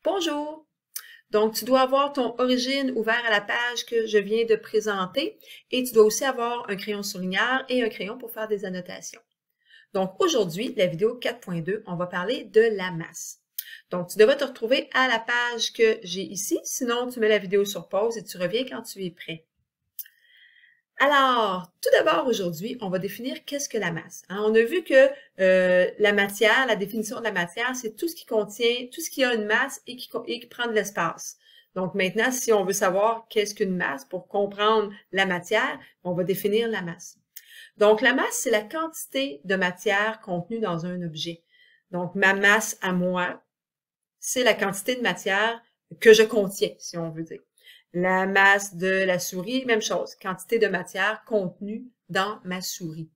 Bonjour! Donc, tu dois avoir ton origine ouvert à la page que je viens de présenter et tu dois aussi avoir un crayon surligneur et un crayon pour faire des annotations. Donc, aujourd'hui, la vidéo 4.2, on va parler de la masse. Donc, tu devrais te retrouver à la page que j'ai ici, sinon tu mets la vidéo sur pause et tu reviens quand tu es prêt. Alors, tout d'abord aujourd'hui, on va définir qu'est-ce que la masse. On a vu que la matière, la définition de la matière, c'est tout ce qui contient, tout ce qui a une masse et qui prend de l'espace. Donc maintenant, si on veut savoir qu'est-ce qu'une masse, pour comprendre la matière, on va définir la masse. Donc la masse, c'est la quantité de matière contenue dans un objet. Donc ma masse à moi, c'est la quantité de matière que je contiens, si on veut dire. La masse de la souris, même chose, quantité de matière contenue dans ma souris.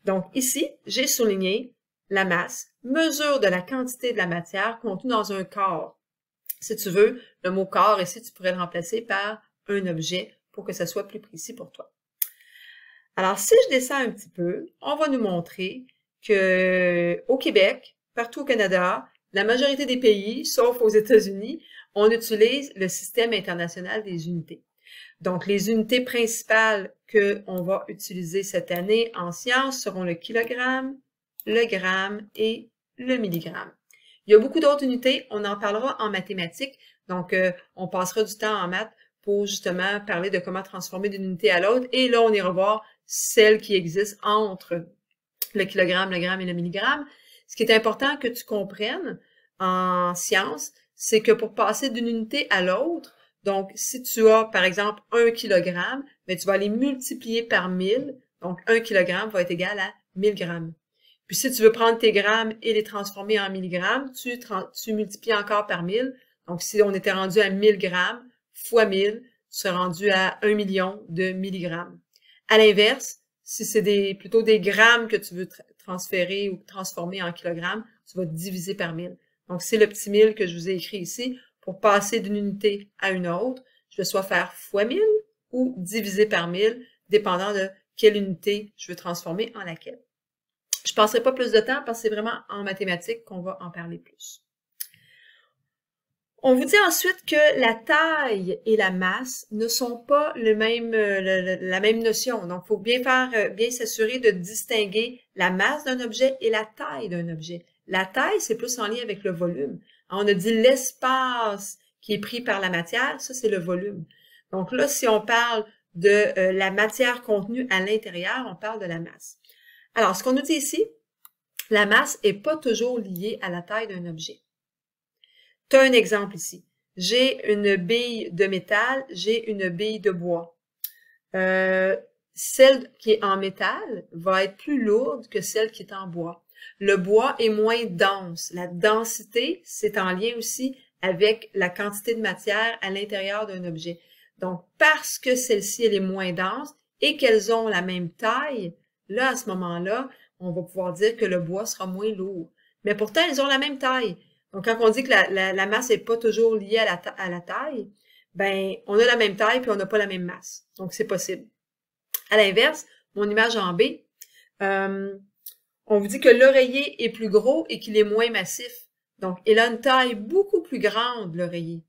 Donc ici, j'ai souligné la masse, mesure de la quantité de la matière contenue dans un corps. Si tu veux, le mot corps ici, tu pourrais le remplacer par un objet pour que ça soit plus précis pour toi. Alors, si je descends un petit peu, on va nous montrer que au Québec, partout au Canada, la majorité des pays, sauf aux États-Unis, on utilise le système international des unités. Donc, les unités principales qu'on va utiliser cette année en sciences seront le kilogramme, le gramme et le milligramme. Il y a beaucoup d'autres unités, on en parlera en mathématiques, donc on passera du temps en maths pour justement parler de comment transformer d'une unité à l'autre, et là, on ira voir celles qui existent entre le kilogramme, le gramme et le milligramme. Ce qui est important que tu comprennes en sciences, c'est que pour passer d'une unité à l'autre, donc si tu as par exemple 1 kilogramme, mais tu vas les multiplier par 1000, donc 1 kilogramme va être égal à 1000 grammes. Puis si tu veux prendre tes grammes et les transformer en milligrammes, tu multiplies encore par 1000. Donc si on était rendu à 1000 grammes fois 1000, tu serais rendu à 1 million de milligrammes. À l'inverse, si c'est plutôt des grammes que tu veux transférer ou transformer en kilogrammes, tu vas diviser par 1000. Donc, c'est le petit 1000 que je vous ai écrit ici. Pour passer d'une unité à une autre, je vais soit faire fois 1000 ou diviser par 1000, dépendant de quelle unité je veux transformer en laquelle. Je ne passerai pas plus de temps parce que c'est vraiment en mathématiques qu'on va en parler plus. On vous dit ensuite que la taille et la masse ne sont pas la même notion. Donc, il faut bien s'assurer de distinguer la masse d'un objet et la taille d'un objet. La taille, c'est plus en lien avec le volume. On a dit l'espace qui est pris par la matière, ça c'est le volume. Donc là, si on parle de la matière contenue à l'intérieur, on parle de la masse. Alors, ce qu'on nous dit ici, la masse n'est pas toujours liée à la taille d'un objet. Tu as un exemple ici. J'ai une bille de métal, j'ai une bille de bois. Celle qui est en métal va être plus lourde que celle qui est en bois. Le bois est moins dense. La densité, c'est en lien aussi avec la quantité de matière à l'intérieur d'un objet. Donc, parce que celle-ci, elle est moins dense et qu'elles ont la même taille, là, à ce moment-là, on va pouvoir dire que le bois sera moins lourd. Mais pourtant, elles ont la même taille. Donc, quand on dit que la masse n'est pas toujours liée à la taille, ben, on a la même taille puis on n'a pas la même masse. Donc, c'est possible. À l'inverse, mon image en B, on vous dit que l'oreiller est plus gros et qu'il est moins massif. Donc, il a une taille beaucoup plus grande, l'oreiller.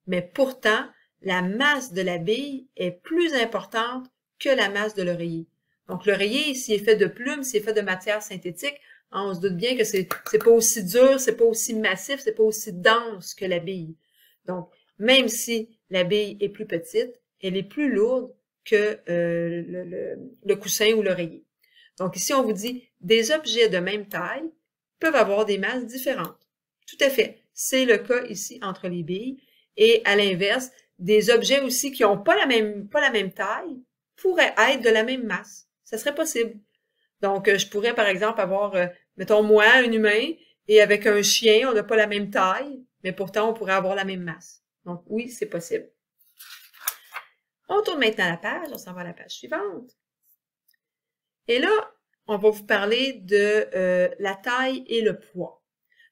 Mais pourtant, la masse de la bille est plus importante que la masse de l'oreiller. Donc, l'oreiller, s'il est fait de plumes, s'il est fait de matière synthétique, on se doute bien que c'est pas aussi dur, c'est pas aussi massif, c'est pas aussi dense que la bille. Donc, même si la bille est plus petite, elle est plus lourde que le coussin ou l'oreiller. Donc ici, on vous dit des objets de même taille peuvent avoir des masses différentes. Tout à fait. C'est le cas ici entre les billes. Et à l'inverse, des objets aussi qui n'ont pas la même taille pourraient être de la même masse. Ça serait possible. Donc, je pourrais, par exemple, avoir, mettons, moi, un humain, et avec un chien, on n'a pas la même taille, mais pourtant, on pourrait avoir la même masse. Donc, oui, c'est possible. On tourne maintenant la page, on s'en va à la page suivante. Et là, on va vous parler de la taille et le poids.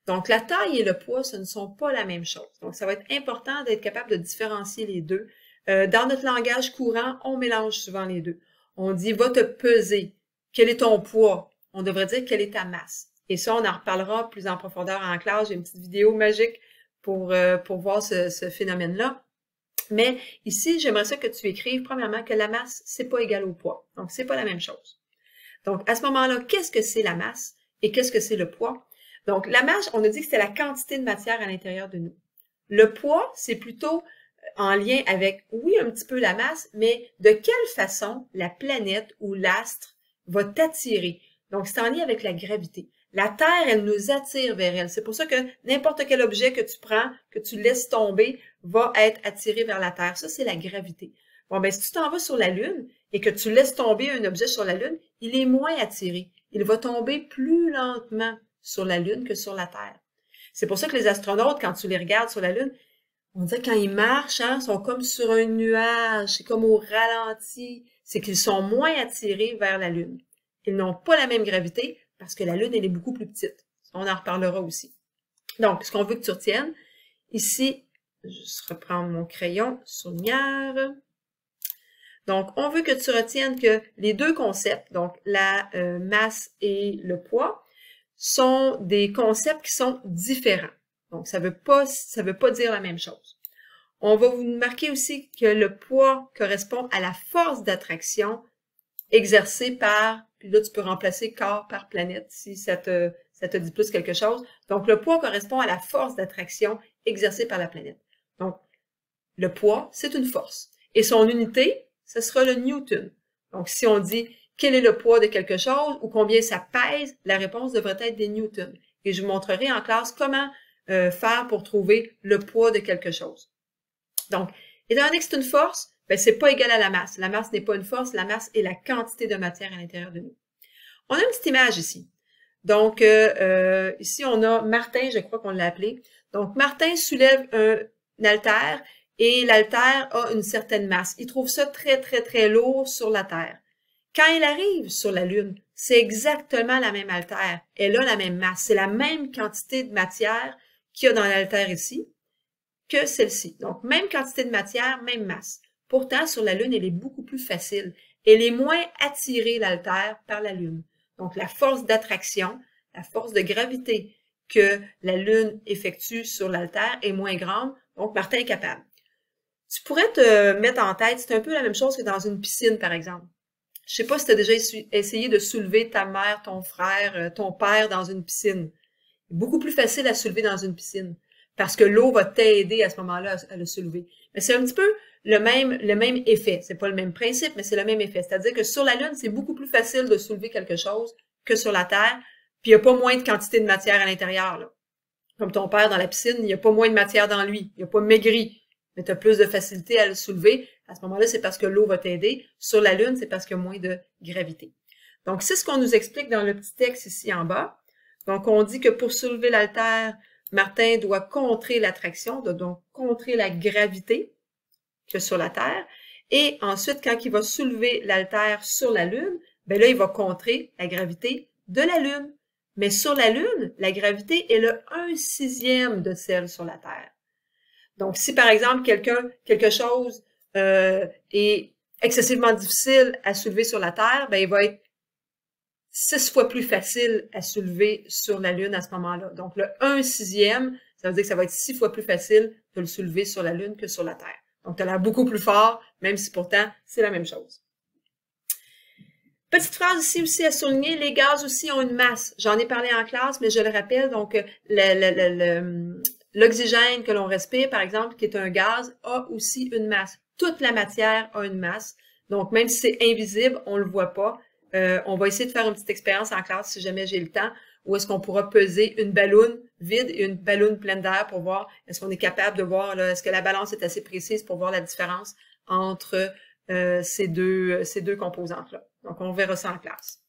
Donc, la taille et le poids, ce ne sont pas la même chose. Donc, ça va être important d'être capable de différencier les deux. Dans notre langage courant, on mélange souvent les deux. On dit « va te peser ». Quel est ton poids? On devrait dire quelle est ta masse. Et ça, on en reparlera plus en profondeur en classe. J'ai une petite vidéo magique pour voir ce phénomène-là. Mais ici, j'aimerais ça que tu écrives, premièrement, que la masse, c'est pas égal au poids. Donc, c'est pas la même chose. Donc, à ce moment-là, qu'est-ce que c'est la masse et qu'est-ce que c'est le poids? Donc, la masse, on a dit que c'était la quantité de matière à l'intérieur de nous. Le poids, c'est plutôt en lien avec, oui, un petit peu la masse, mais de quelle façon la planète ou l'astre va t'attirer. Donc, c'est en lien avec la gravité. La Terre, elle nous attire vers elle. C'est pour ça que n'importe quel objet que tu prends, que tu laisses tomber, va être attiré vers la Terre. Ça, c'est la gravité. Bon, ben, si tu t'en vas sur la Lune et que tu laisses tomber un objet sur la Lune, il est moins attiré. Il va tomber plus lentement sur la Lune que sur la Terre. C'est pour ça que les astronautes, quand tu les regardes sur la Lune, on dirait que quand ils marchent, hein, sont comme sur un nuage, c'est comme au ralenti. C'est qu'ils sont moins attirés vers la Lune. Ils n'ont pas la même gravité parce que la Lune, elle est beaucoup plus petite. On en reparlera aussi. Donc, ce qu'on veut que tu retiennes, ici, je vais juste reprendre mon crayon souligneur. Donc, on veut que tu retiennes que les deux concepts, donc la masse et le poids, sont des concepts qui sont différents. Donc, ça veut pas dire la même chose. On va vous marquer aussi que le poids correspond à la force d'attraction exercée par, puis là, tu peux remplacer corps par planète si ça te dit plus quelque chose. Donc, le poids correspond à la force d'attraction exercée par la planète. Donc, le poids, c'est une force. Et son unité, ce sera le Newton. Donc, si on dit quel est le poids de quelque chose ou combien ça pèse, la réponse devrait être des newtons. Et je vous montrerai en classe comment faire pour trouver le poids de quelque chose. Donc, étant donné que c'est une force, ben, c'est pas égal à la masse. La masse n'est pas une force, la masse est la quantité de matière à l'intérieur de nous. On a une petite image ici. Donc, ici, on a Martin, je crois qu'on l'a appelé. Donc, Martin soulève un haltère et l'haltère a une certaine masse. Il trouve ça très, très, très lourd sur la Terre. Quand il arrive sur la Lune, c'est exactement la même haltère. Elle a la même masse. C'est la même quantité de matière qu'il y a dans l'haltère ici que celle-ci. Donc, même quantité de matière, même masse. Pourtant, sur la Lune, elle est beaucoup plus facile. Elle est moins attirée, l'haltère, par la Lune. Donc, la force d'attraction, la force de gravité que la Lune effectue sur l'haltère est moins grande. Donc, Martin est capable. Tu pourrais te mettre en tête, c'est un peu la même chose que dans une piscine, par exemple. Je sais pas si tu as déjà essayé de soulever ta mère, ton frère, ton père dans une piscine. C'est beaucoup plus facile à soulever dans une piscine parce que l'eau va t'aider à ce moment-là à le soulever. Mais c'est un petit peu le même effet. C'est pas le même principe, mais c'est le même effet. C'est-à-dire que sur la Lune, c'est beaucoup plus facile de soulever quelque chose que sur la Terre, puis il n'y a pas moins de quantité de matière à l'intérieur, là. Comme ton père dans la piscine, il n'y a pas moins de matière dans lui. Il n'y a pas maigri. Mais tu as plus de facilité à le soulever. À ce moment-là, c'est parce que l'eau va t'aider. Sur la Lune, c'est parce qu'il y a moins de gravité. Donc, c'est ce qu'on nous explique dans le petit texte ici en bas. Donc, on dit que pour soulever l'haltère, Martin doit contrer l'attraction, donc contrer la gravité que sur la Terre. Et ensuite, quand il va soulever l'haltère sur la Lune, ben là, il va contrer la gravité de la Lune. Mais sur la Lune, la gravité est le 1/6 de celle sur la Terre. Donc, si par exemple, quelque chose est excessivement difficile à soulever sur la Terre, ben il va être 6 fois plus facile à soulever sur la Lune à ce moment-là. Donc, le 1/6, ça veut dire que ça va être 6 fois plus facile de le soulever sur la Lune que sur la Terre. Donc, tu as l'air beaucoup plus fort, même si pourtant, c'est la même chose. Petite phrase ici aussi à souligner, les gaz aussi ont une masse. J'en ai parlé en classe, mais je le rappelle, donc l'oxygène que l'on respire, par exemple, qui est un gaz, a aussi une masse. Toute la matière a une masse. Donc, même si c'est invisible, on le voit pas. On va essayer de faire une petite expérience en classe, si jamais j'ai le temps, où est-ce qu'on pourra peser une balloune vide et une balloune pleine d'air pour voir, est-ce qu'on est capable de voir, est-ce que la balance est assez précise pour voir la différence entre ces deux composantes-là. Donc, on verra ça en classe.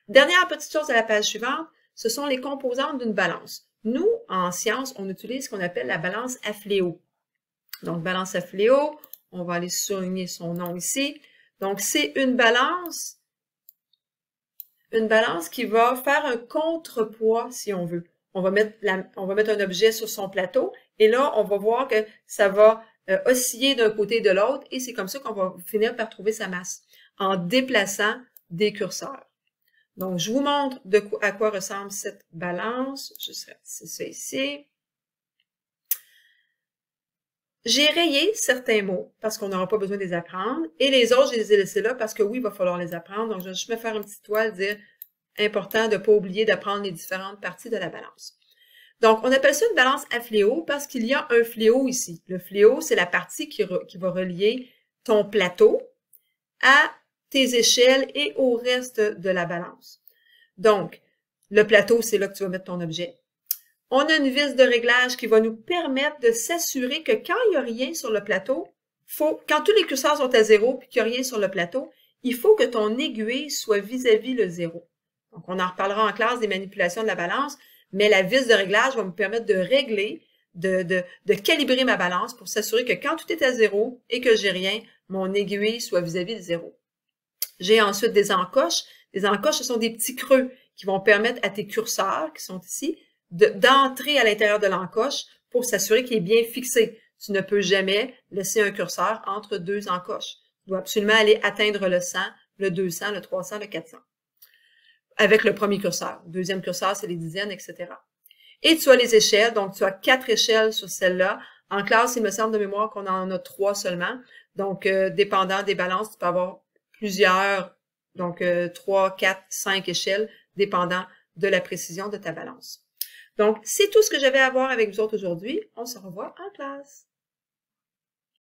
Dernière petite chose à la page suivante, ce sont les composantes d'une balance. Nous, en sciences, on utilise ce qu'on appelle la balance à fléau. Donc, balance à fléau, on va aller souligner son nom ici. Donc, c'est une balance qui va faire un contrepoids, si on veut. On va mettre un objet sur son plateau et là, on va voir que ça va osciller d'un côté et de l'autre et c'est comme ça qu'on va finir par trouver sa masse en déplaçant des curseurs. Donc, je vous montre à quoi ressemble cette balance. Je serai ça ici. J'ai rayé certains mots parce qu'on n'aura pas besoin de les apprendre et les autres, je les ai laissés là parce que oui, il va falloir les apprendre. Donc, je vais juste me faire une petite toile, dire important de ne pas oublier d'apprendre les différentes parties de la balance. Donc, on appelle ça une balance à fléau parce qu'il y a un fléau ici. Le fléau, c'est la partie qui va relier ton plateau à tes échelles et au reste de la balance. Donc, le plateau, c'est là que tu vas mettre ton objet. On a une vis de réglage qui va nous permettre de s'assurer que quand il n'y a rien sur le plateau, quand tous les curseurs sont à 0 et qu'il n'y a rien sur le plateau, il faut que ton aiguille soit vis-à-vis le 0. Donc, on en reparlera en classe des manipulations de la balance, mais la vis de réglage va me permettre de régler, de calibrer ma balance pour s'assurer que quand tout est à 0 et que j'ai rien, mon aiguille soit vis-à-vis le 0. J'ai ensuite des encoches. Les encoches, ce sont des petits creux qui vont permettre à tes curseurs, qui sont ici, d'entrer à l'intérieur de l'encoche pour s'assurer qu'il est bien fixé. Tu ne peux jamais laisser un curseur entre deux encoches. Tu dois absolument aller atteindre le 100, le 200, le 300, le 400. Avec le premier curseur. Le deuxième curseur, c'est les dizaines, etc. Et tu as les échelles. Donc, tu as 4 échelles sur celle-là. En classe, il me semble de mémoire qu'on en a 3 seulement. Donc, dépendant des balances, tu peux avoir plusieurs, donc 3, 4, 5 échelles, dépendant de la précision de ta balance. Donc, c'est tout ce que j'avais à voir avec vous autres aujourd'hui. On se revoit en classe.